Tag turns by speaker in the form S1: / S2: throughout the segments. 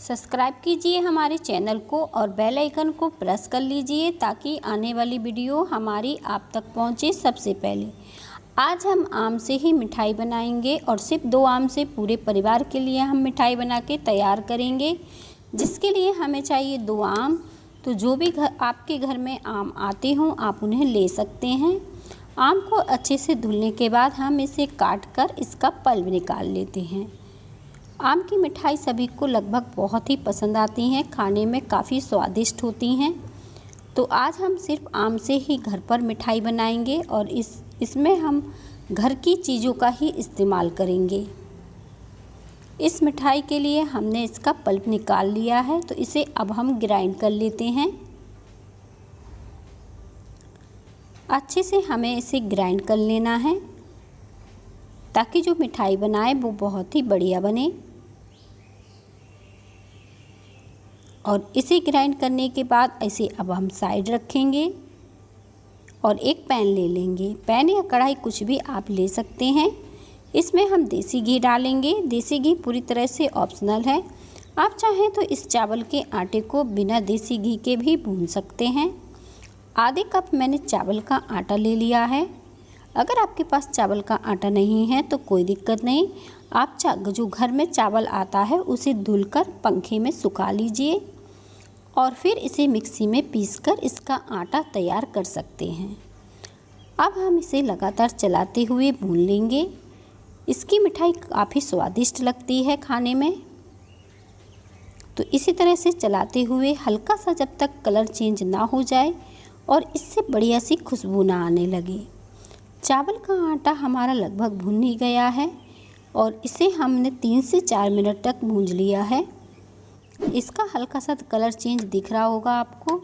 S1: Subscribe कीजिए हमारे channel को और बेल आइकन को प्रेस कर लीजिए ताकि आने वाली वीडियो हमारी आप तक पहुंचे सबसे पहले। आज हम आम से ही मिठाई बनाएंगे और सिर्फ 2 आम से पूरे परिवार के लिए हम मिठाई बना के तैयार करेंगे, जिसके लिए हमें चाहिए 2 आम। तो जो भी आपके घर में आम आते हों आप उन्हें ले सकते हैं। आम को अच्छे से धुलने के बाद हम इसे काट कर इसका पल्प निकाल लेते हैं। आम की मिठाई सभी को लगभग बहुत ही पसंद आती हैं, खाने में काफ़ी स्वादिष्ट होती हैं। तो आज हम सिर्फ आम से ही घर पर मिठाई बनाएंगे और इसमें हम घर की चीज़ों का ही इस्तेमाल करेंगे। इस मिठाई के लिए हमने इसका पल्प निकाल लिया है, तो इसे अब हम ग्राइंड कर लेते हैं। अच्छे से हमें इसे ग्राइंड कर लेना है ताकि जो मिठाई बनाए वो बहुत ही बढ़िया बने। और इसे ग्राइंड करने के बाद इसे अब हम साइड रखेंगे और एक पैन ले लेंगे। पैन या कढ़ाई कुछ भी आप ले सकते हैं। इसमें हम देसी घी डालेंगे। देसी घी पूरी तरह से ऑप्शनल है। आप चाहें तो इस चावल के आटे को बिना देसी घी के भी भून सकते हैं। आधे कप मैंने चावल का आटा ले लिया है। अगर आपके पास चावल का आटा नहीं है तो कोई दिक्कत नहीं, आप जो घर में चावल आता है उसे धुलकर पंखे में सुखा लीजिए और फिर इसे मिक्सी में पीसकर इसका आटा तैयार कर सकते हैं। अब हम इसे लगातार चलाते हुए भून लेंगे। इसकी मिठाई काफ़ी स्वादिष्ट लगती है खाने में। तो इसी तरह से चलाते हुए हल्का सा जब तक कलर चेंज ना हो जाए और इससे बढ़िया सी खुशबू ना आने लगे। चावल का आटा हमारा लगभग भुन ही गया है और इसे हमने 3 से 4 मिनट तक भूंज लिया है। इसका हल्का सा कलर चेंज दिख रहा होगा आपको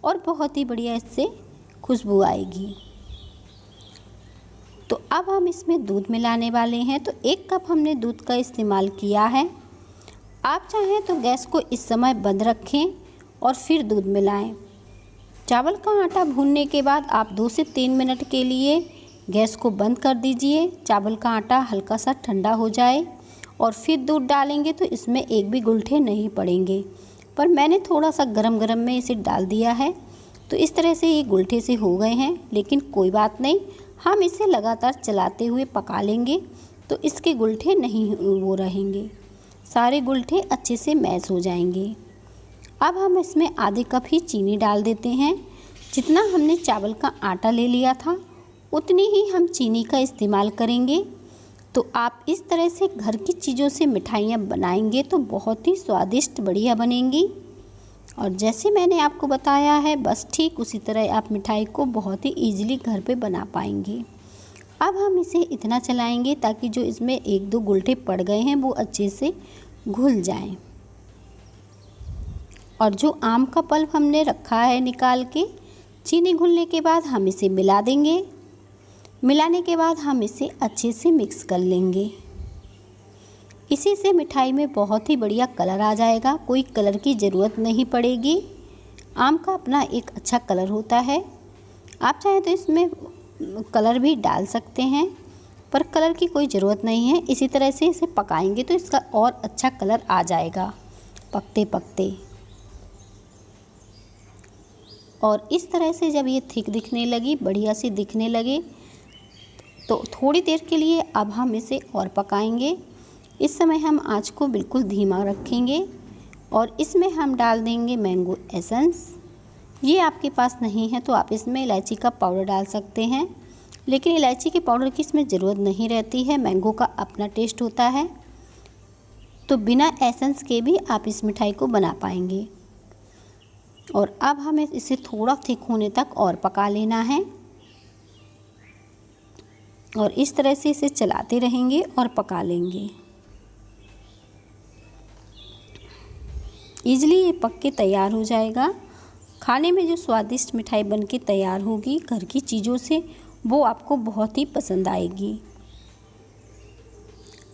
S1: और बहुत ही बढ़िया इससे खुशबू आएगी। तो अब हम इसमें दूध मिलाने वाले हैं। तो 1 कप हमने दूध का इस्तेमाल किया है। आप चाहें तो गैस को इस समय बंद रखें और फिर दूध मिलाएं। चावल का आटा भूनने के बाद आप 2 से 3 मिनट के लिए गैस को बंद कर दीजिए। चावल का आटा हल्का सा ठंडा हो जाए और फिर दूध डालेंगे तो इसमें एक भी गुलठे नहीं पड़ेंगे, पर मैंने थोड़ा सा गरम में इसे डाल दिया है तो इस तरह से ये गुलठे से हो गए हैं। लेकिन कोई बात नहीं, हम इसे लगातार चलाते हुए पका लेंगे तो इसके गुलठे नहीं वो रहेंगे, सारे गुलठे अच्छे से मैश हो जाएंगे। अब हम इसमें आधे कप ही चीनी डाल देते हैं। जितना हमने चावल का आटा ले लिया था उतनी ही हम चीनी का इस्तेमाल करेंगे। तो आप इस तरह से घर की चीज़ों से मिठाइयाँ बनाएंगे तो बहुत ही स्वादिष्ट बढ़िया बनेंगी। और जैसे मैंने आपको बताया है बस ठीक उसी तरह आप मिठाई को बहुत ही ईजिली घर पे बना पाएंगे। अब हम इसे इतना चलाएंगे ताकि जो इसमें 1-2 गुलठे पड़ गए हैं वो अच्छे से घुल जाएं। और जो आम का पल्प हमने रखा है निकाल के, चीनी घुलने के बाद हम इसे मिला देंगे। मिलाने के बाद हम इसे अच्छे से मिक्स कर लेंगे। इसी से मिठाई में बहुत ही बढ़िया कलर आ जाएगा, कोई कलर की ज़रूरत नहीं पड़ेगी। आम का अपना एक अच्छा कलर होता है। आप चाहें तो इसमें कलर भी डाल सकते हैं, पर कलर की कोई ज़रूरत नहीं है। इसी तरह से इसे पकाएंगे तो इसका और अच्छा कलर आ जाएगा पकते पकते। और इस तरह से जब ये थिक दिखने लगी, बढ़िया सी दिखने लगे, तो थोड़ी देर के लिए अब हम इसे और पकाएंगे। इस समय हम आँच को बिल्कुल धीमा रखेंगे और इसमें हम डाल देंगे मैंगो एसेंस। ये आपके पास नहीं है तो आप इसमें इलायची का पाउडर डाल सकते हैं, लेकिन इलायची के पाउडर की इसमें ज़रूरत नहीं रहती है, मैंगो का अपना टेस्ट होता है। तो बिना एसेंस के भी आप इस मिठाई को बना पाएंगे। और अब हमें इसे थोड़ा थिक होने तक और पका लेना है और इस तरह से इसे चलाते रहेंगे और पका लेंगे। ईजिली ये पक के तैयार हो जाएगा। खाने में जो स्वादिष्ट मिठाई बन के तैयार होगी घर की चीज़ों से, वो आपको बहुत ही पसंद आएगी।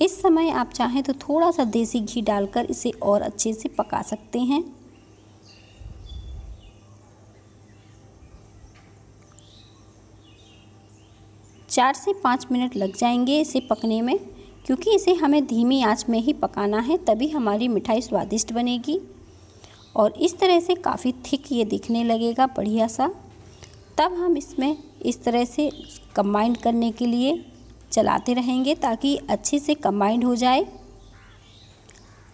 S1: इस समय आप चाहें तो थोड़ा सा देसी घी डालकर इसे और अच्छे से पका सकते हैं। चार से 5 मिनट लग जाएंगे इसे पकने में, क्योंकि इसे हमें धीमी आंच में ही पकाना है, तभी हमारी मिठाई स्वादिष्ट बनेगी। और इस तरह से काफ़ी थिक ये दिखने लगेगा बढ़िया सा। तब हम इसमें इस तरह से कंबाइन करने के लिए चलाते रहेंगे ताकि अच्छे से कंबाइंड हो जाए।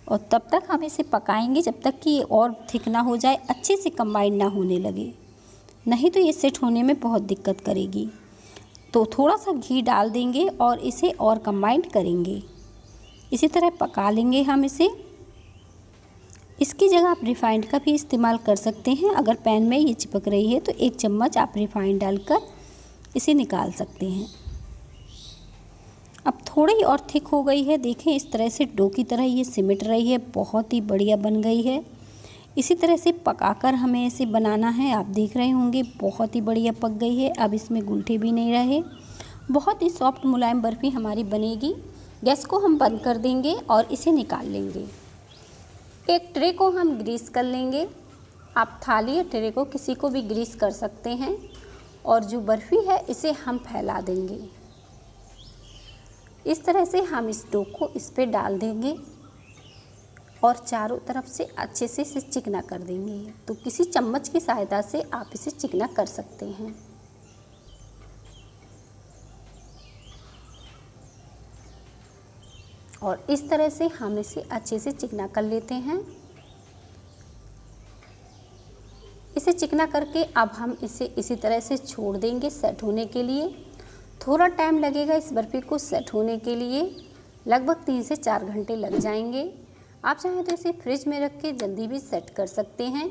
S1: और तब तक हम इसे पकाएंगे जब तक कि ये और थिक ना हो जाए, अच्छे से कंबाइंड ना होने लगे, नहीं तो ये सेट होने में बहुत दिक्कत करेगी। तो थोड़ा सा घी डाल देंगे और इसे और कंबाइंड करेंगे। इसी तरह पका लेंगे हम इसे। इसकी जगह आप रिफाइंड का भी इस्तेमाल कर सकते हैं। अगर पैन में ये चिपक रही है तो 1 चम्मच आप रिफाइंड डालकर इसे निकाल सकते हैं। अब थोड़ी और थिक हो गई है, देखें इस तरह से डो की तरह ये सिमट रही है, बहुत ही बढ़िया बन गई है। इसी तरह से पकाकर हमें इसे बनाना है। आप देख रहे होंगे बहुत ही बढ़िया पक गई है। अब इसमें गुलठे भी नहीं रहे, बहुत ही सॉफ्ट मुलायम बर्फ़ी हमारी बनेगी। गैस को हम बंद कर देंगे और इसे निकाल लेंगे। एक ट्रे को हम ग्रीस कर लेंगे। आप थाली या ट्रे को किसी को भी ग्रीस कर सकते हैं। और जो बर्फ़ी है इसे हम फैला देंगे। इस तरह से हम इस डो को इस पे डाल देंगे और चारों तरफ से अच्छे से इसे चिकना कर देंगे। तो किसी चम्मच की सहायता से आप इसे चिकना कर सकते हैं। और इस तरह से हम इसे अच्छे से चिकना कर लेते हैं। इसे चिकना करके अब हम इसे इसी तरह से छोड़ देंगे सेट होने के लिए। थोड़ा टाइम लगेगा इस बर्फ़ी को सेट होने के लिए, लगभग 3 से 4 घंटे लग जाएंगे। आप चाहें तो इसे फ्रिज में रख के जल्दी भी सेट कर सकते हैं।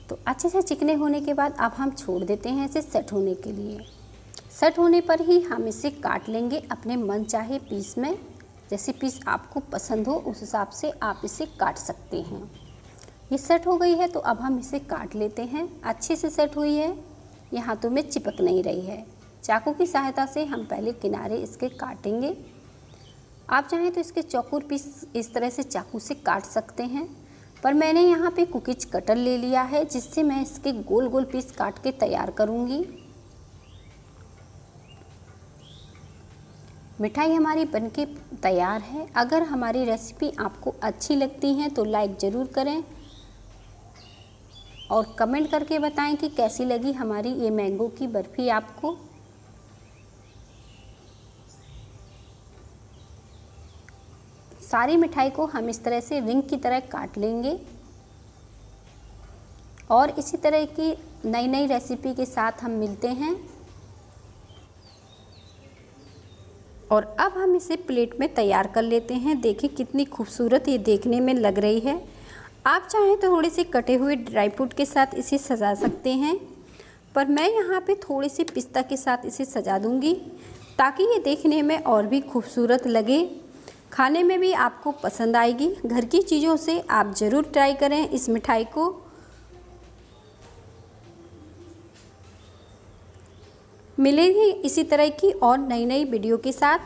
S1: तो अच्छे से चिकने होने के बाद अब हम छोड़ देते हैं इसे सेट होने के लिए। सेट होने पर ही हम इसे काट लेंगे अपने मन चाहे पीस में। जैसे पीस आपको पसंद हो उस हिसाब से आप इसे काट सकते हैं। ये सेट हो गई है तो अब हम इसे काट लेते हैं। अच्छे से सेट हुई है, ये हाथों में चिपक नहीं रही है। चाकू की सहायता से हम पहले किनारे इसके काटेंगे। आप चाहें तो इसके चौकोर पीस इस तरह से चाकू से काट सकते हैं, पर मैंने यहाँ पे कुकीज कटर ले लिया है जिससे मैं इसके गोल गोल पीस काट के तैयार करूँगी। मिठाई हमारी बनके तैयार है। अगर हमारी रेसिपी आपको अच्छी लगती है तो लाइक ज़रूर करें और कमेंट करके बताएं कि कैसी लगी हमारी ये मैंगो की बर्फ़ी आपको। सारी मिठाई को हम इस तरह से रिंग की तरह काट लेंगे और इसी तरह की नई नई रेसिपी के साथ हम मिलते हैं। और अब हम इसे प्लेट में तैयार कर लेते हैं। देखिए कितनी खूबसूरत ये देखने में लग रही है। आप चाहें तो थोड़े से कटे हुए ड्राई फ्रूट के साथ इसे सजा सकते हैं, पर मैं यहाँ पे थोड़े से पिस्ता के साथ इसे सजा दूँगी ताकि ये देखने में और भी खूबसूरत लगे, खाने में भी आपको पसंद आएगी। घर की चीज़ों से आप ज़रूर ट्राई करें इस मिठाई को। मिलेंगे इसी तरह की और नई नई वीडियो के साथ।